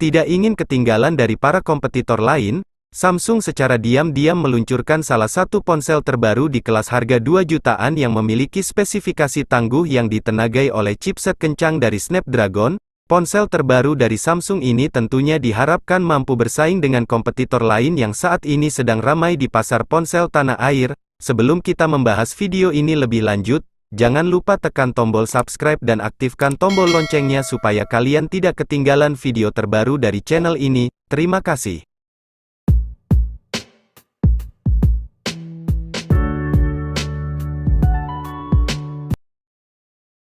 Tidak ingin ketinggalan dari para kompetitor lain, Samsung secara diam-diam meluncurkan salah satu ponsel terbaru di kelas harga 2 jutaan yang memiliki spesifikasi tangguh yang ditenagai oleh chipset kencang dari Snapdragon. Ponsel terbaru dari Samsung ini tentunya diharapkan mampu bersaing dengan kompetitor lain yang saat ini sedang ramai di pasar ponsel tanah air. Sebelum kita membahas video ini lebih lanjut, jangan lupa tekan tombol subscribe dan aktifkan tombol loncengnya supaya kalian tidak ketinggalan video terbaru dari channel ini. Terima kasih.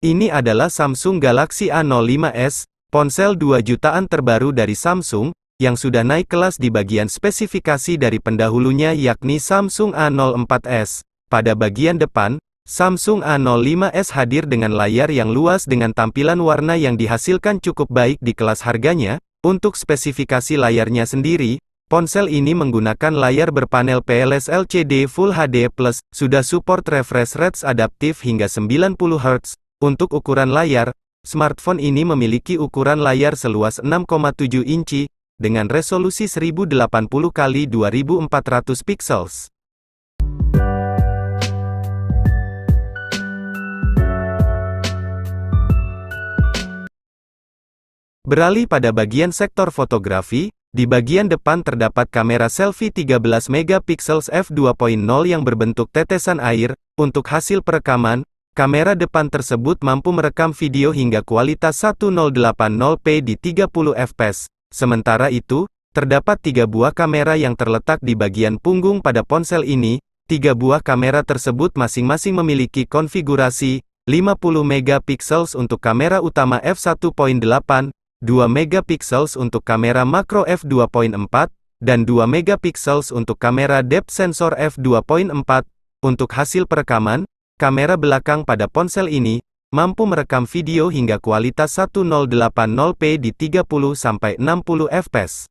Ini adalah Samsung Galaxy A05s, ponsel 2 jutaan terbaru dari Samsung, yang sudah naik kelas di bagian spesifikasi dari pendahulunya yakni Samsung A04s. Pada bagian depan, Samsung A05s hadir dengan layar yang luas dengan tampilan warna yang dihasilkan cukup baik di kelas harganya. Untuk spesifikasi layarnya sendiri, ponsel ini menggunakan layar berpanel PLS LCD Full HD+, sudah support refresh rate adaptif hingga 90 Hz. Untuk ukuran layar, smartphone ini memiliki ukuran layar seluas 6,7 inci, dengan resolusi 1080x2400 pixels. Beralih pada bagian sektor fotografi, di bagian depan terdapat kamera selfie 13 megapiksel f2.0 yang berbentuk tetesan air. Untuk hasil perekaman, kamera depan tersebut mampu merekam video hingga kualitas 1080p di 30 fps. Sementara itu, terdapat 3 buah kamera yang terletak di bagian punggung pada ponsel ini. 3 buah kamera tersebut masing-masing memiliki konfigurasi 50 megapiksel untuk kamera utama f1.8, 2 megapiksel untuk kamera makro f2.4, dan 2 megapiksel untuk kamera depth sensor f2.4. Untuk hasil perekaman, kamera belakang pada ponsel ini mampu merekam video hingga kualitas 1080p di 30-60 fps.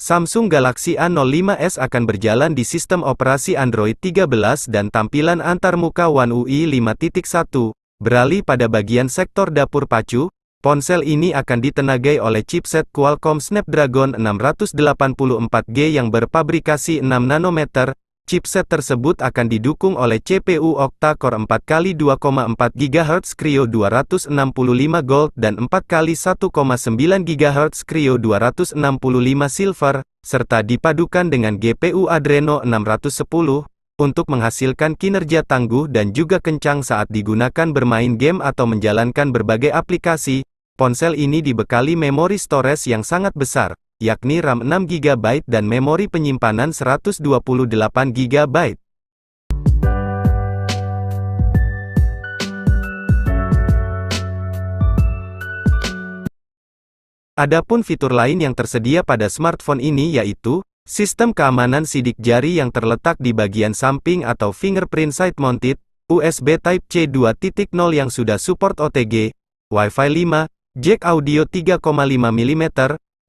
Samsung Galaxy A05s akan berjalan di sistem operasi Android 13 dan tampilan antarmuka One UI 5.1. Beralih pada bagian sektor dapur pacu, ponsel ini akan ditenagai oleh chipset Qualcomm Snapdragon 684G yang berpabrikasi 6 nanometer. Chipset tersebut akan didukung oleh CPU octa-core 4x2,4 GHz Kryo 265 Gold dan 4x1,9 GHz Kryo 265 Silver, serta dipadukan dengan GPU Adreno 610, untuk menghasilkan kinerja tangguh dan juga kencang saat digunakan bermain game atau menjalankan berbagai aplikasi. Ponsel ini dibekali memori storage yang sangat besar, yakni RAM 6GB dan memori penyimpanan 128GB. Adapun fitur lain yang tersedia pada smartphone ini yaitu sistem keamanan sidik jari yang terletak di bagian samping atau fingerprint side mounted, USB Type-C 2.0 yang sudah support OTG, Wi-Fi 5, jack audio 3,5 mm,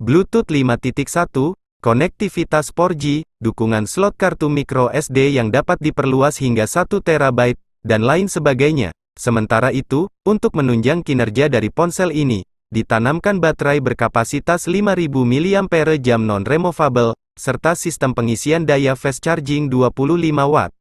Bluetooth 5.1, konektivitas 4G, dukungan slot kartu micro SD yang dapat diperluas hingga 1 TB, dan lain sebagainya. Sementara itu, untuk menunjang kinerja dari ponsel ini, ditanamkan baterai berkapasitas 5000 mAh non-removable, serta sistem pengisian daya fast charging 25 Watt.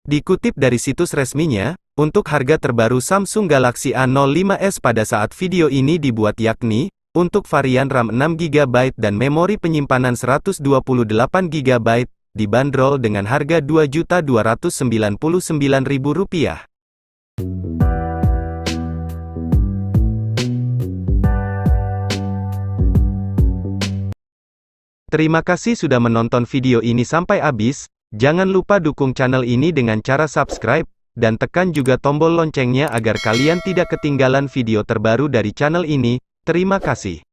Dikutip dari situs resminya, untuk harga terbaru Samsung Galaxy A05s pada saat video ini dibuat yakni, untuk varian RAM 6GB dan memori penyimpanan 128GB, dibanderol dengan harga Rp2.299.000. Terima kasih sudah menonton video ini sampai habis. Jangan lupa dukung channel ini dengan cara subscribe, dan tekan juga tombol loncengnya agar kalian tidak ketinggalan video terbaru dari channel ini. Terima kasih.